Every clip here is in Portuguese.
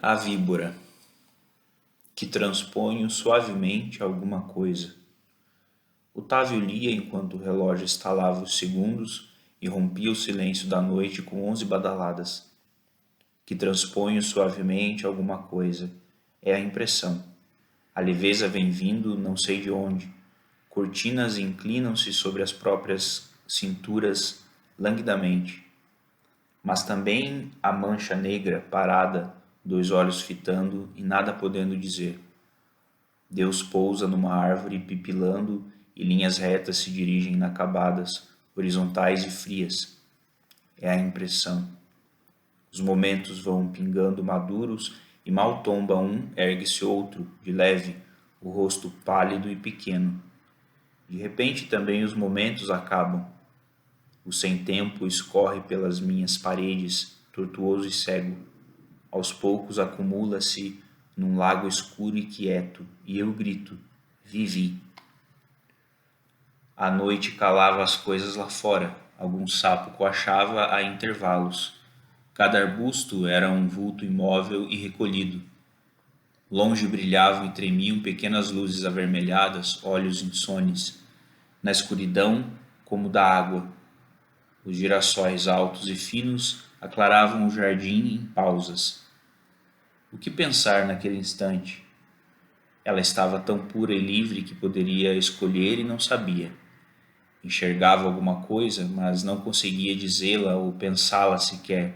A víbora, que transponho suavemente alguma coisa. Otávio lia enquanto o relógio estalava os segundos e rompia o silêncio da noite com 11 badaladas. Que transponho suavemente alguma coisa. É a impressão. A leveza vem vindo não sei de onde. Cortinas inclinam-se sobre as próprias cinturas languidamente. Mas também a mancha negra parada, dois olhos fitando e nada podendo dizer. Deus pousa numa árvore pipilando e linhas retas se dirigem inacabadas, horizontais e frias. É a impressão. Os momentos vão pingando maduros e mal tomba um, ergue-se outro, de leve, o rosto pálido e pequeno. De repente também os momentos acabam. O sem-tempo escorre pelas minhas paredes, tortuoso e cego. Aos poucos acumula-se num lago escuro e quieto, e eu grito: vivi. A noite calava as coisas lá fora, algum sapo coachava a intervalos. Cada arbusto era um vulto imóvel e recolhido. Longe brilhavam e tremiam pequenas luzes avermelhadas, olhos insones. Na escuridão, como da água, os girassóis altos e finos aclaravam o jardim em pausas. O que pensar naquele instante? Ela estava tão pura e livre que poderia escolher e não sabia. Enxergava alguma coisa, mas não conseguia dizê-la ou pensá-la sequer.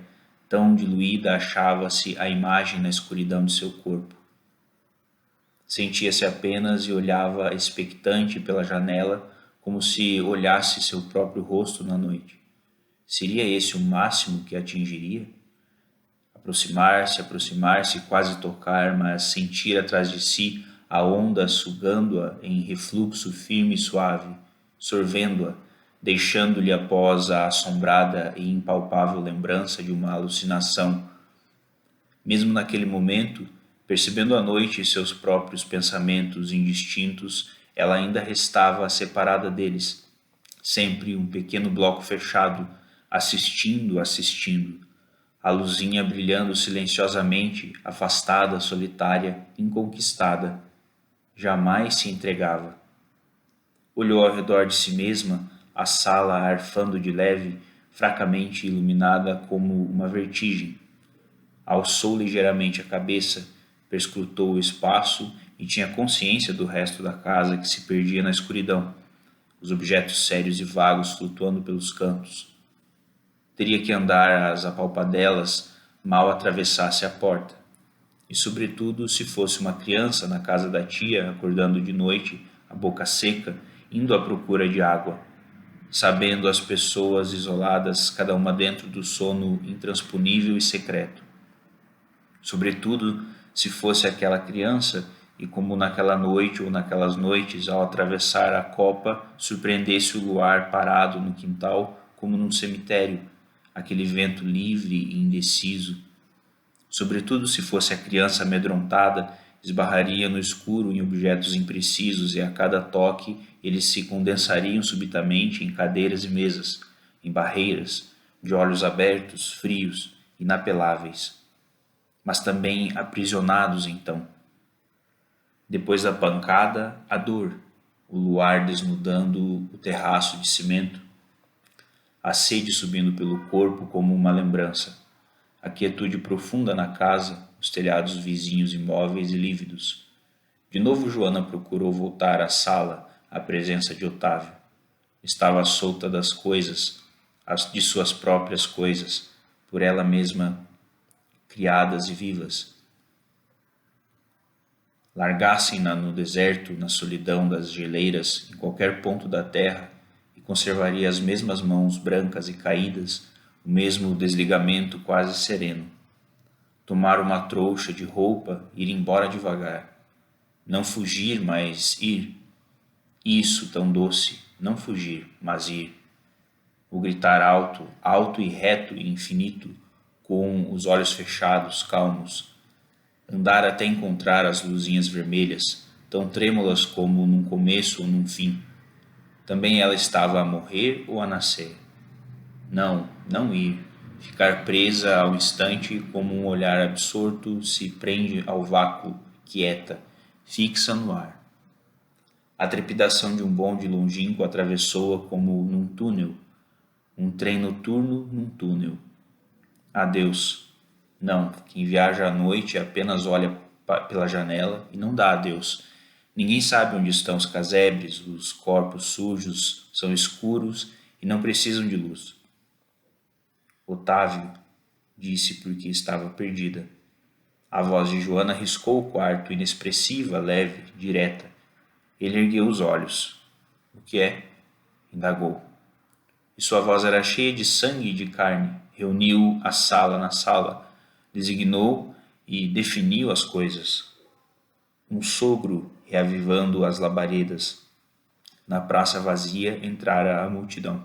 Tão diluída achava-se a imagem na escuridão de seu corpo. Sentia-se apenas e olhava expectante pela janela, como se olhasse seu próprio rosto na noite. Seria esse o máximo que atingiria? Aproximar-se, quase tocar, mas sentir atrás de si a onda sugando-a em refluxo firme e suave, sorvendo-a, deixando-lhe após a assombrada e impalpável lembrança de uma alucinação. Mesmo naquele momento, percebendo a noite e seus próprios pensamentos indistintos, ela ainda restava separada deles, sempre um pequeno bloco fechado, assistindo, a luzinha brilhando silenciosamente, afastada, solitária, inconquistada. Jamais se entregava. Olhou ao redor de si mesma, a sala arfando de leve, fracamente iluminada como uma vertigem. Alçou ligeiramente a cabeça, perscrutou o espaço e tinha consciência do resto da casa que se perdia na escuridão, os objetos sérios e vagos flutuando pelos cantos. Teria que andar às apalpadelas mal atravessasse a porta. E, sobretudo, se fosse uma criança na casa da tia, acordando de noite, a boca seca, indo à procura de água, sabendo as pessoas isoladas, cada uma dentro do sono intransponível e secreto. Sobretudo, se fosse aquela criança e, como naquela noite ou naquelas noites, ao atravessar a copa, surpreendesse o luar parado no quintal como num cemitério, aquele vento livre e indeciso. Sobretudo se fosse a criança amedrontada, esbarraria no escuro em objetos imprecisos e a cada toque eles se condensariam subitamente em cadeiras e mesas, em barreiras, de olhos abertos, frios, inapeláveis. Mas também aprisionados então. Depois da pancada, a dor, o luar desnudando o terraço de cimento, a sede subindo pelo corpo como uma lembrança, a quietude profunda na casa, os telhados vizinhos imóveis e lívidos. De novo Joana procurou voltar à sala, à presença de Otávio. Estava solta das coisas, de suas próprias coisas, por ela mesma criadas e vivas. Largassem-na no deserto, na solidão das geleiras, em qualquer ponto da terra, e conservaria as mesmas mãos brancas e caídas, o mesmo desligamento quase sereno. Tomar uma trouxa de roupa, ir embora devagar. Não fugir, mas ir. Isso tão doce, não fugir, mas ir. O gritar alto, alto e reto e infinito, com os olhos fechados, calmos. Andar até encontrar as luzinhas vermelhas, tão trêmulas como num começo ou num fim. Também ela estava a morrer ou a nascer? Não, não ir. ficar presa ao instante como um olhar absorto se prende ao vácuo, quieta, fixa no ar. A trepidação de um bonde longínquo atravessou-a como num túnel, um trem noturno num túnel. Adeus. Não, quem viaja à noite apenas olha pela janela e não dá adeus. Ninguém sabe onde estão os casebres, os corpos sujos são escuros e não precisam de luz. Otávio, disse porque estava perdida. A voz de Joana riscou o quarto, inexpressiva, leve, direta. Ele ergueu os olhos. O que é? Indagou. E sua voz era cheia de sangue e de carne. Reuniu a sala na sala, designou e definiu as coisas. Um sogro reavivando as labaredas. Na praça vazia entrara a multidão.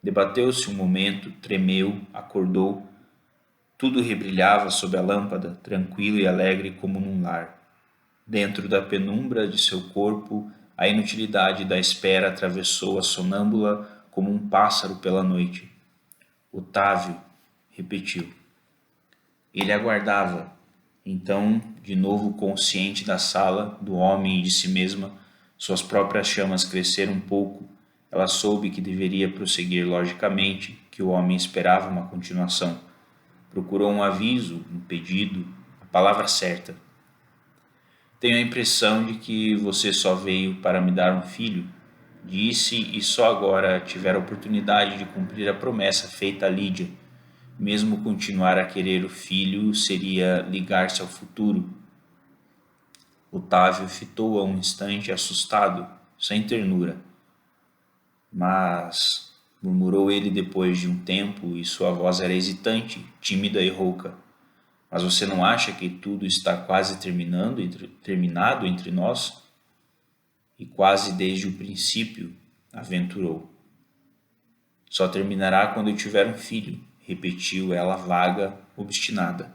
Debateu-se um momento, tremeu, acordou. Tudo rebrilhava sob a lâmpada, tranquilo e alegre como num lar. Dentro da penumbra de seu corpo, a inutilidade da espera atravessou a sonâmbula como um pássaro pela noite. Otávio, repetiu. Ele aguardava. Então, de novo consciente da sala, do homem e de si mesma, suas próprias chamas cresceram um pouco. Ela soube que deveria prosseguir logicamente, que o homem esperava uma continuação. Procurou um aviso, um pedido, a palavra certa. Tenho a impressão de que você só veio para me dar um filho, disse, e só agora tivera a oportunidade de cumprir a promessa feita a Lídia. Mesmo continuar a querer o filho seria ligar-se ao futuro. Otávio fitou-a um instante assustado, sem ternura. Mas, murmurou ele depois de um tempo, e sua voz era hesitante, tímida e rouca. Mas você não acha que tudo está quase terminado entre nós? E quase desde o princípio, aventurou. Só terminará quando eu tiver um filho, repetiu ela vaga, obstinada.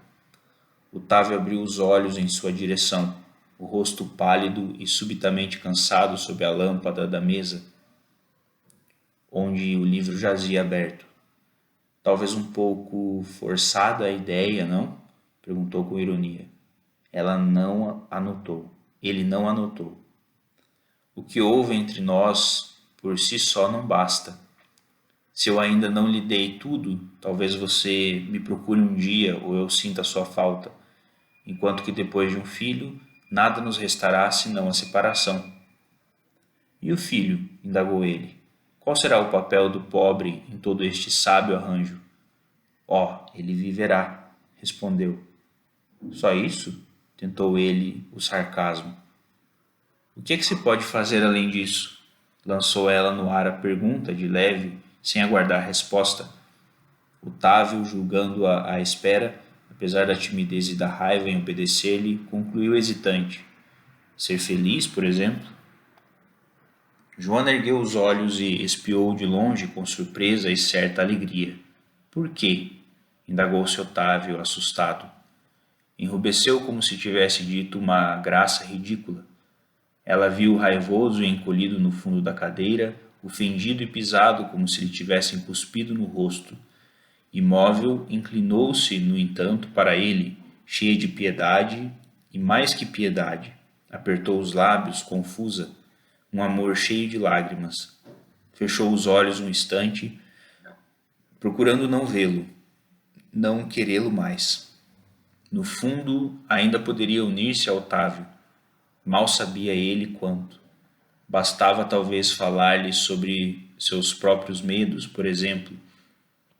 Otávio abriu os olhos em sua direção, o rosto pálido e subitamente cansado sob a lâmpada da mesa, onde o livro jazia aberto. Talvez um pouco forçada a ideia, não? Perguntou com ironia. Ela não anotou. Ele não anotou. O que houve entre nós por si só não basta. Se eu ainda não lhe dei tudo, talvez você me procure um dia ou eu sinta sua falta, enquanto que depois de um filho, nada nos restará senão a separação. E o filho? Indagou ele. Qual será o papel do pobre em todo este sábio arranjo? Ele viverá, respondeu. Só isso? Tentou ele o sarcasmo. O que é que se pode fazer além disso? Lançou ela no ar a pergunta de leve, sem aguardar resposta. Otávio, julgando-a à espera, apesar da timidez e da raiva em obedecer-lhe, concluiu hesitante. Ser feliz, por exemplo? Joana ergueu os olhos e espiou de longe com surpresa e certa alegria. Por quê? Indagou-se Otávio, assustado. Enrubesceu como se tivesse dito uma graça ridícula. Ela viu raivoso e encolhido no fundo da cadeira, ofendido e pisado como se lhe tivessem cuspido no rosto. Imóvel, inclinou-se, no entanto, para ele, cheia de piedade e mais que piedade. Apertou os lábios, confusa, um amor cheio de lágrimas. Fechou os olhos um instante, procurando não vê-lo, não querê-lo mais. No fundo, ainda poderia unir-se a Otávio. Mal sabia ele quanto. Bastava talvez falar-lhe sobre seus próprios medos, por exemplo,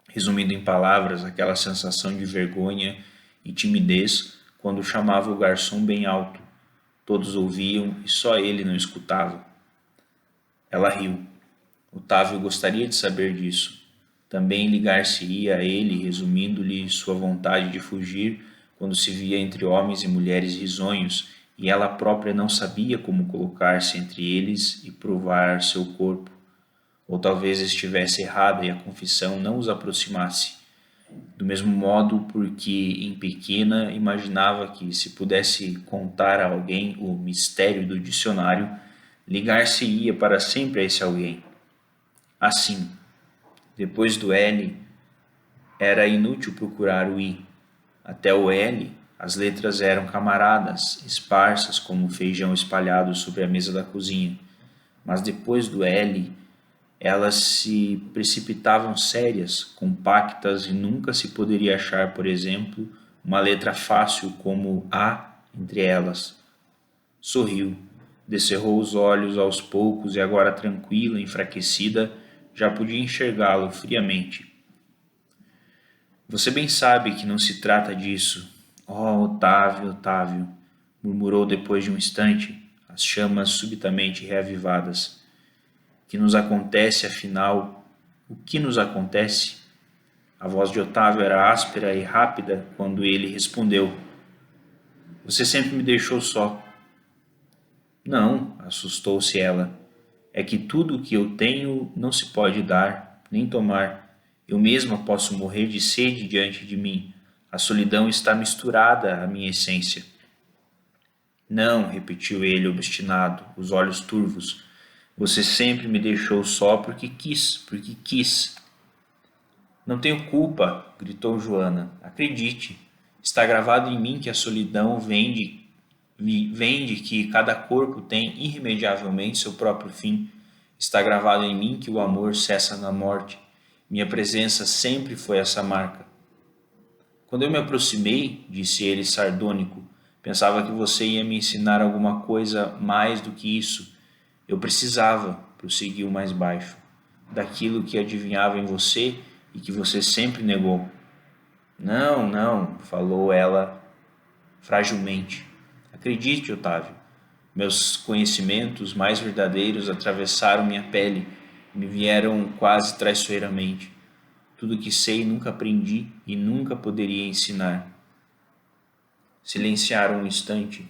resumindo em palavras aquela sensação de vergonha e timidez quando chamava o garçom bem alto. Todos ouviam e só ele não escutava. Ela riu. Otávio gostaria de saber disso. Também ligar-se-ia a ele, resumindo-lhe sua vontade de fugir quando se via entre homens e mulheres risonhos, e ela própria não sabia como colocar-se entre eles e provar seu corpo. Ou talvez estivesse errada e a confissão não os aproximasse. Do mesmo modo, porque em pequena imaginava que, se pudesse contar a alguém o mistério do dicionário, ligar-se-ia para sempre a esse alguém. Assim, depois do L, Era inútil procurar o I. Até o L, as letras eram camaradas, esparsas como feijão espalhado sobre a mesa da cozinha. Mas depois do L, elas se precipitavam sérias, compactas e nunca se poderia achar, por exemplo, uma letra fácil como A entre elas. Sorriu, descerrou os olhos aos poucos e agora tranquila, enfraquecida, já podia enxergá-lo friamente. Você bem sabe que não se trata disso. Oh, Otávio, Otávio, murmurou depois de um instante, as chamas subitamente reavivadas. Que nos acontece, afinal? O que nos acontece? A voz de Otávio era áspera e rápida quando ele respondeu. Você sempre me deixou só. Não, assustou-se ela. É que tudo o que eu tenho não se pode dar, nem tomar. Eu mesma posso morrer de sede diante de mim. A solidão está misturada à minha essência. Não, repetiu ele, obstinado, os olhos turvos. Você sempre me deixou só porque quis, porque quis. Não tenho culpa, gritou Joana. Acredite, está gravado em mim que a solidão vem de que cada corpo tem irremediavelmente seu próprio fim. Está gravado em mim que o amor cessa na morte. Minha presença sempre foi essa marca. Quando eu me aproximei, disse ele sardônico, pensava que você ia me ensinar alguma coisa mais do que isso. Eu precisava, prosseguiu mais baixo, daquilo que adivinhava em você e que você sempre negou. Não, não, falou ela fragilmente. Acredite, Otávio, meus conhecimentos mais verdadeiros atravessaram minha pele e me vieram quase traiçoeiramente. Tudo o que sei nunca aprendi e nunca poderia ensinar. Silenciaram um instante.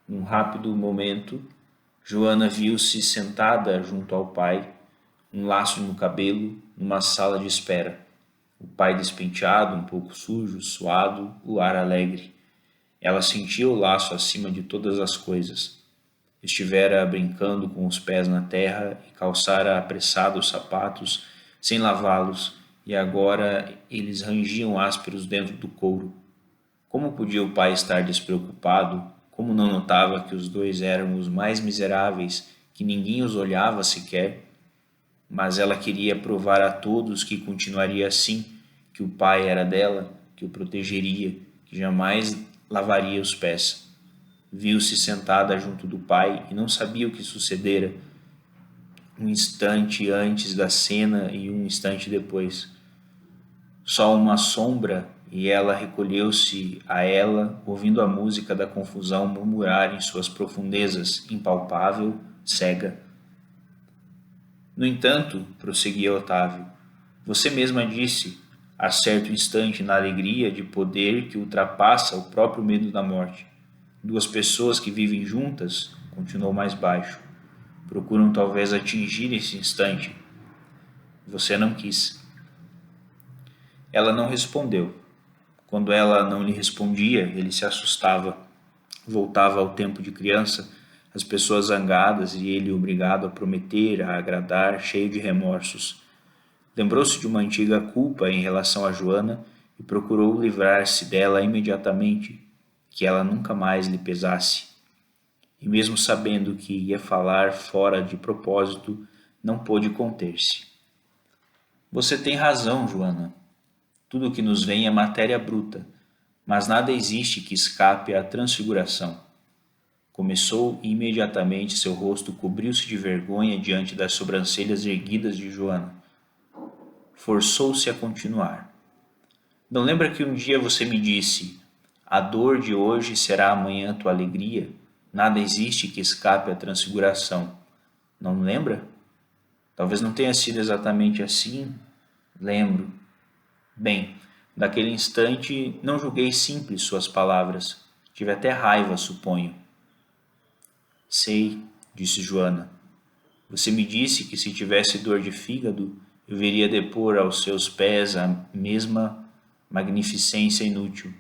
Num rápido momento, Joana viu-se sentada junto ao pai, um laço no cabelo, numa sala de espera. O pai despenteado, um pouco sujo, suado, o ar alegre. Ela sentia o laço acima de todas as coisas. Estivera brincando com os pés na terra e calçara apressado os sapatos, sem lavá-los, e agora eles rangiam ásperos dentro do couro. Como podia o pai estar despreocupado? Como não notava que os dois eram os mais miseráveis, que ninguém os olhava sequer? Mas ela queria provar a todos que continuaria assim, que o pai era dela, que o protegeria, que jamais lavaria os pés. Viu-se sentada junto do pai e não sabia o que sucedera, um instante antes da cena e um instante depois. Só uma sombra e ela recolheu-se a ela, ouvindo a música da confusão murmurar em suas profundezas, impalpável, cega. No entanto, prosseguia Otávio, você mesma disse, a certo instante na alegria de poder que ultrapassa o próprio medo da morte. Duas pessoas que vivem juntas, continuou mais baixo, procuram talvez atingir esse instante. Você não quis. Ela não respondeu. Quando ela não lhe respondia, ele se assustava. Voltava ao tempo de criança, as pessoas zangadas e ele obrigado a prometer, a agradar, cheio de remorsos. Lembrou-se de uma antiga culpa em relação a Joana e procurou livrar-se dela imediatamente, que ela nunca mais lhe pesasse. E mesmo sabendo que ia falar fora de propósito, não pôde conter-se. Você tem razão, Joana. Tudo o que nos vem é matéria bruta, mas nada existe que escape à transfiguração. Começou e imediatamente seu rosto cobriu-se de vergonha diante das sobrancelhas erguidas de Joana. Forçou-se a continuar. Não lembra que um dia você me disse: a dor de hoje será amanhã tua alegria? Nada existe que escape à transfiguração. Não lembra? Talvez não tenha sido exatamente assim. Lembro. Bem, naquele instante não julguei simples suas palavras. Tive até raiva, suponho. Sei, disse Joana. Você me disse que se tivesse dor de fígado, eu viria depor aos seus pés a mesma magnificência inútil.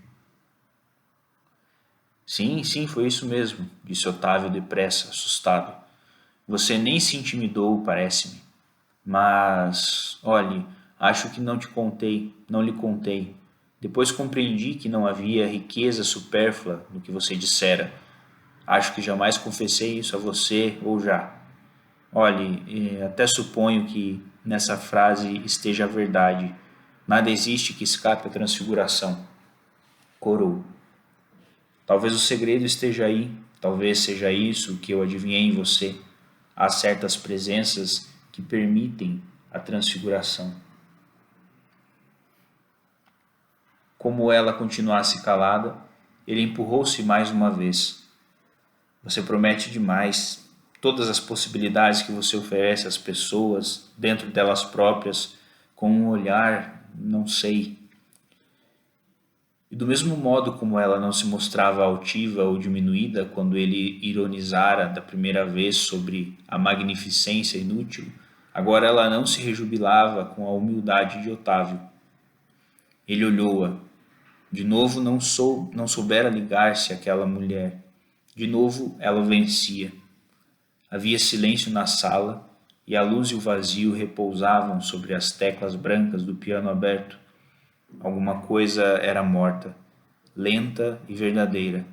Sim, sim, foi isso mesmo, disse Otávio depressa, assustado. Você nem se intimidou, parece-me. Mas, olhe, Acho que não te contei, não lhe contei. Depois compreendi que não havia riqueza supérflua no que você dissera. Acho que jamais confessei isso a você ou já. Olhe, até suponho que nessa frase esteja a verdade. Nada existe que escape à transfiguração. Corou. Talvez o segredo esteja aí, talvez seja isso que eu adivinhei em você. Há certas presenças que permitem a transfiguração. Como ela continuasse calada, ele empurrou-se mais uma vez. Você promete demais. Todas as possibilidades que você oferece às pessoas, dentro delas próprias, com um olhar, não sei. E do mesmo modo como ela não se mostrava altiva ou diminuída quando ele ironizara da primeira vez sobre a magnificência inútil, agora ela não se rejubilava com a humildade de Otávio. Ele olhou-a. De novo não soubera ligar-se àquela mulher. De novo ela o vencia. Havia silêncio na sala e a luz e o vazio repousavam sobre as teclas brancas do piano aberto. Alguma coisa era morta, lenta e verdadeira.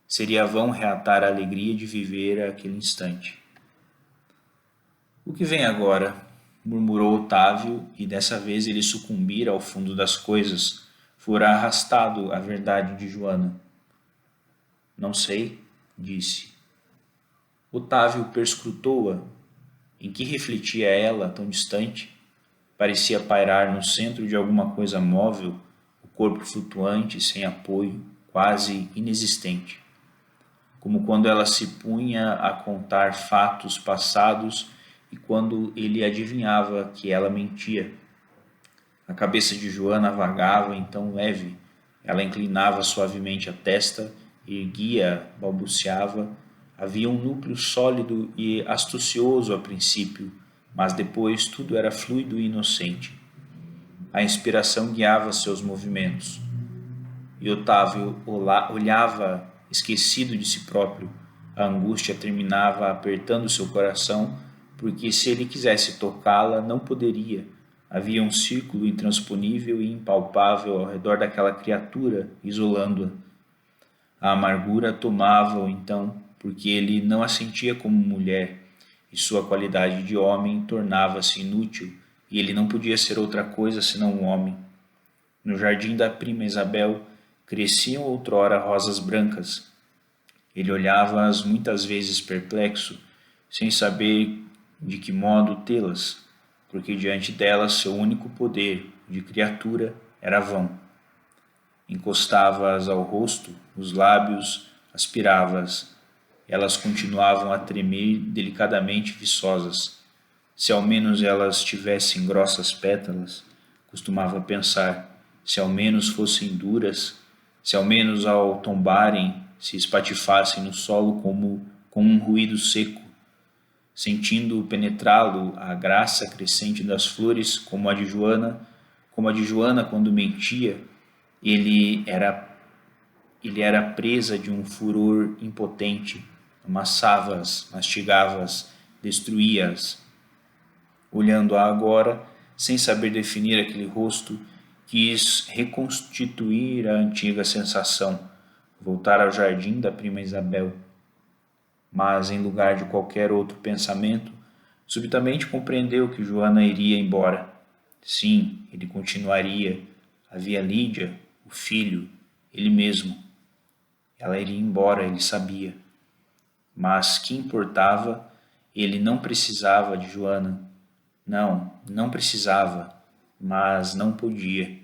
Seria vão reatar a alegria de viver aquele instante. O que vem agora? Murmurou Otávio, e dessa vez ele sucumbira ao fundo das coisas, fora arrastado à verdade de Joana. Não sei, disse. Otávio perscrutou-a. Em que refletia ela, tão distante? Parecia pairar no centro de alguma coisa móvel, o corpo flutuante, sem apoio, quase inexistente. Como quando ela se punha a contar fatos passados e quando ele adivinhava que ela mentia. A cabeça de Joana vagava então leve. Ela inclinava suavemente a testa, erguia, balbuciava. Havia um núcleo sólido e astucioso a princípio, mas depois tudo era fluido e inocente. A inspiração guiava seus movimentos. E Otávio olhava esquecido de si próprio. A angústia terminava apertando seu coração, porque se ele quisesse tocá-la, não poderia. Havia um círculo intransponível e impalpável ao redor daquela criatura, isolando-a. A amargura tomava-o então, porque ele não a sentia como mulher, e sua qualidade de homem tornava-se inútil, e ele não podia ser outra coisa senão um homem. No jardim da prima Isabel cresciam outrora rosas brancas. Ele olhava-as muitas vezes perplexo, sem saber de que modo tê-las, porque diante delas seu único poder de criatura era vão. Encostava-as ao rosto, os lábios, aspirava-as. Elas continuavam a tremer delicadamente viçosas. Se ao menos elas tivessem grossas pétalas, costumava pensar, se ao menos fossem duras, se ao menos ao tombarem se espatifassem no solo com um ruído seco, sentindo penetrá-lo a graça crescente das flores, como a de Joana quando mentia, ele era presa de um furor impotente, amassava-as, mastigava-as, destruía-as. Olhando-a agora, sem saber definir aquele rosto, quis reconstituir a antiga sensação, voltar ao jardim da prima Isabel. Mas, em lugar de qualquer outro pensamento, subitamente compreendeu que Joana iria embora. Sim, ele continuaria. Havia Lídia, o filho, ele mesmo. Ela iria embora, ele sabia. Mas que importava? Ele não precisava de Joana. Não, não precisava, mas não podia.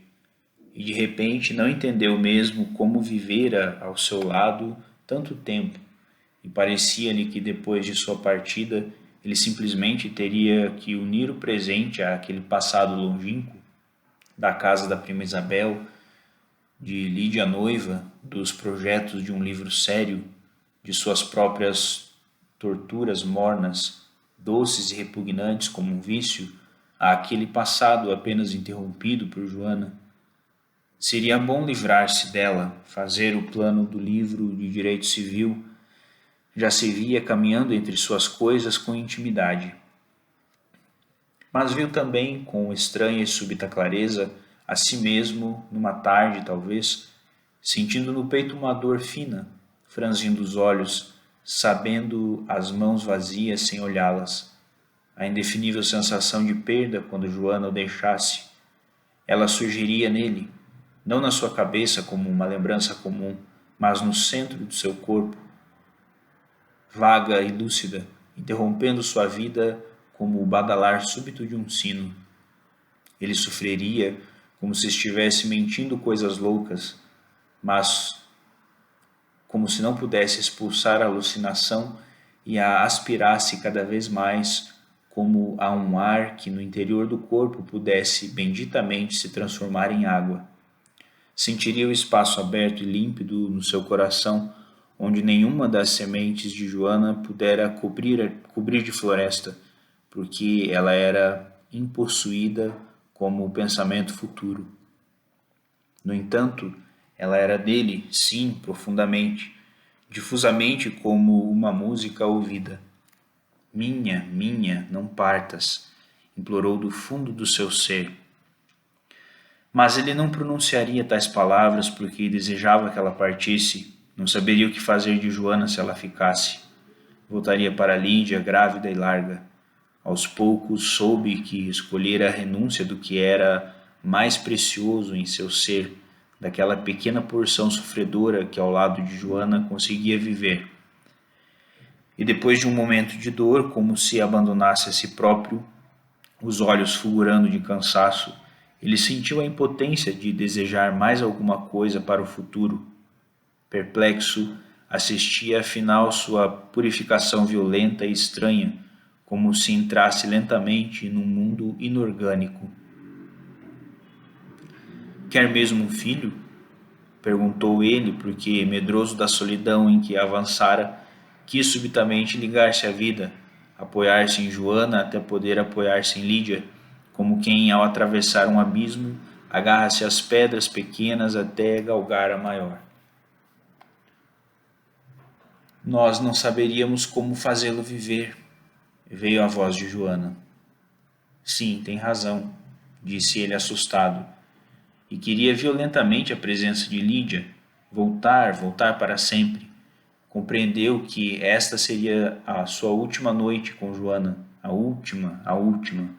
E de repente não entendeu mesmo como vivera ao seu lado tanto tempo, e parecia-lhe que depois de sua partida ele simplesmente teria que unir o presente àquele passado longínquo, da casa da prima Isabel, de Lídia noiva, dos projetos de um livro sério, de suas próprias torturas mornas, doces e repugnantes como um vício, àquele passado apenas interrompido por Joana. Seria bom livrar-se dela, fazer o plano do livro de direito civil. Já se via caminhando entre suas coisas com intimidade. mas viu também, com estranha e súbita clareza, a si mesmo, numa tarde talvez, sentindo no peito uma dor fina, franzindo os olhos, sabendo as mãos vazias sem olhá-las, a indefinível sensação de perda quando Joana o deixasse. Ela surgiria nele, não na sua cabeça como uma lembrança comum, mas no centro do seu corpo, vaga e lúcida, interrompendo sua vida como o badalar súbito de um sino. Ele sofreria como se estivesse mentindo coisas loucas, mas como se não pudesse expulsar a alucinação e a aspirasse cada vez mais, como a um ar que no interior do corpo pudesse benditamente se transformar em água. Sentiria o espaço aberto e límpido no seu coração, onde nenhuma das sementes de Joana pudera cobrir de floresta, porque ela era impossuída como o pensamento futuro. No entanto, ela era dele, sim, profundamente, difusamente como uma música ouvida. Minha, minha, não partas, implorou do fundo do seu ser. Mas ele não pronunciaria tais palavras porque desejava que ela partisse, não saberia o que fazer de Joana se ela ficasse. Voltaria para Lídia, grávida e larga. Aos poucos soube que escolhera a renúncia do que era mais precioso em seu ser, daquela pequena porção sofredora que ao lado de Joana conseguia viver. E depois de um momento de dor, como se abandonasse a si próprio, os olhos fulgurando de cansaço, ele sentiu a impotência de desejar mais alguma coisa para o futuro. Perplexo, assistia afinal sua purificação violenta e estranha, como se entrasse lentamente num mundo inorgânico. Quer mesmo um filho? Perguntou ele, porque, medroso da solidão em que avançara, quis subitamente ligar-se à vida, apoiar-se em Joana até poder apoiar-se em Lídia, como quem, ao atravessar um abismo, agarra-se às pedras pequenas até galgar a maior. Nós não saberíamos como fazê-lo viver, veio a voz de Joana. Sim, tem razão, disse ele assustado, e queria violentamente a presença de Lídia, voltar para sempre. Compreendeu que esta seria a sua última noite com Joana, a última.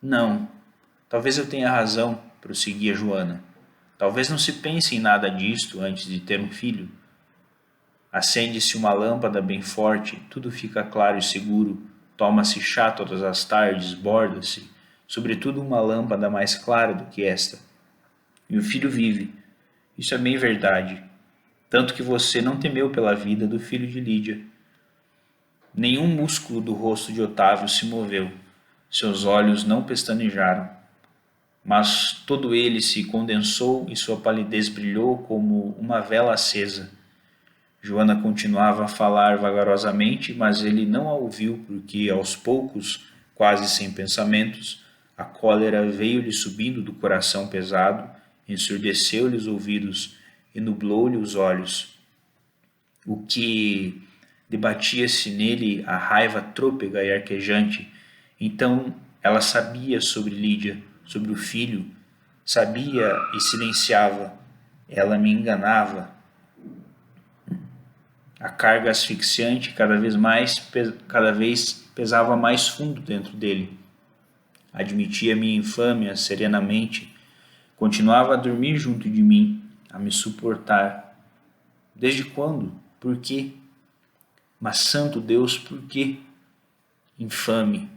Não, talvez eu tenha razão, prosseguia Joana. Talvez não se pense em nada disto antes de ter um filho. Acende-se uma lâmpada bem forte, tudo fica claro e seguro, toma-se chá todas as tardes, borda-se, sobretudo uma lâmpada mais clara do que esta. E o filho vive. Isso é bem verdade. Tanto que você não temeu pela vida do filho de Lídia. Nenhum músculo do rosto de Otávio se moveu. Seus olhos não pestanejaram. Mas todo ele se condensou e sua palidez brilhou como uma vela acesa. Joana continuava a falar vagarosamente, mas ele não a ouviu porque, aos poucos, quase sem pensamentos, a cólera veio-lhe subindo do coração pesado, ensurdeceu-lhe os ouvidos e nublou-lhe os olhos. O que debatia-se nele a raiva trôpega e arquejante. Então ela sabia sobre Lídia, sobre o filho, sabia e silenciava. Ela me enganava. A carga asfixiante cada vez pesava mais fundo dentro dele. Admitia minha infâmia serenamente. Continuava a dormir junto de mim, a me suportar. Desde quando? Por quê? Mas santo Deus, por quê? Infame.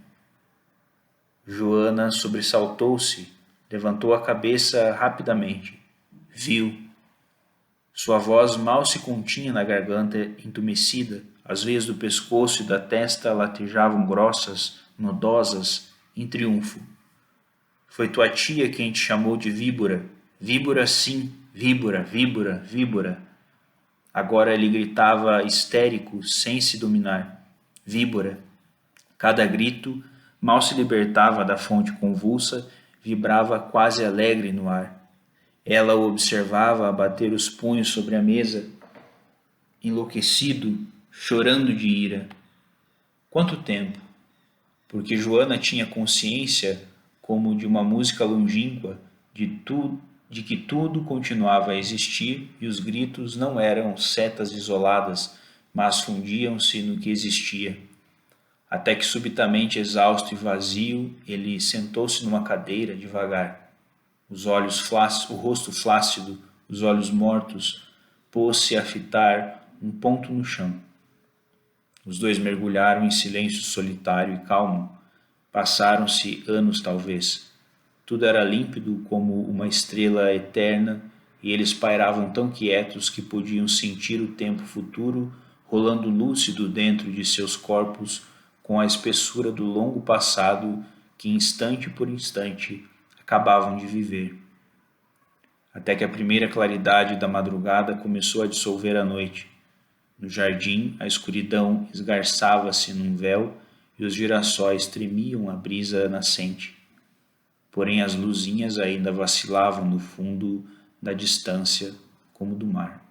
Joana sobressaltou-se, levantou a cabeça rapidamente. Viu. Sua voz mal se continha na garganta entumecida, as veias do pescoço e da testa latejavam grossas, nodosas, em triunfo. Foi tua tia quem te chamou de víbora. Víbora sim, víbora, víbora, víbora. Agora ele gritava histérico, sem se dominar. Víbora. Cada grito mal se libertava da fonte convulsa, vibrava quase alegre no ar. Ela o observava abater os punhos sobre a mesa, enlouquecido, chorando de ira. Quanto tempo? porque Joana tinha consciência, como de uma música longínqua, de que tudo continuava a existir e os gritos não eram setas isoladas, mas fundiam-se no que existia. Até que subitamente exausto e vazio, ele sentou-se numa cadeira devagar. O rosto flácido, os olhos mortos, pôs-se a fitar um ponto no chão. Os dois mergulharam em silêncio solitário e calmo. Passaram-se anos, talvez. Tudo era límpido como uma estrela eterna e eles pairavam tão quietos que podiam sentir o tempo futuro rolando lúcido dentro de seus corpos com a espessura do longo passado que, instante por instante, acabavam de viver. Até que a primeira claridade da madrugada começou a dissolver a noite. No jardim, a escuridão esgarçava-se num véu e os girassóis tremiam à brisa nascente. Porém as luzinhas ainda vacilavam no fundo da distância como do mar.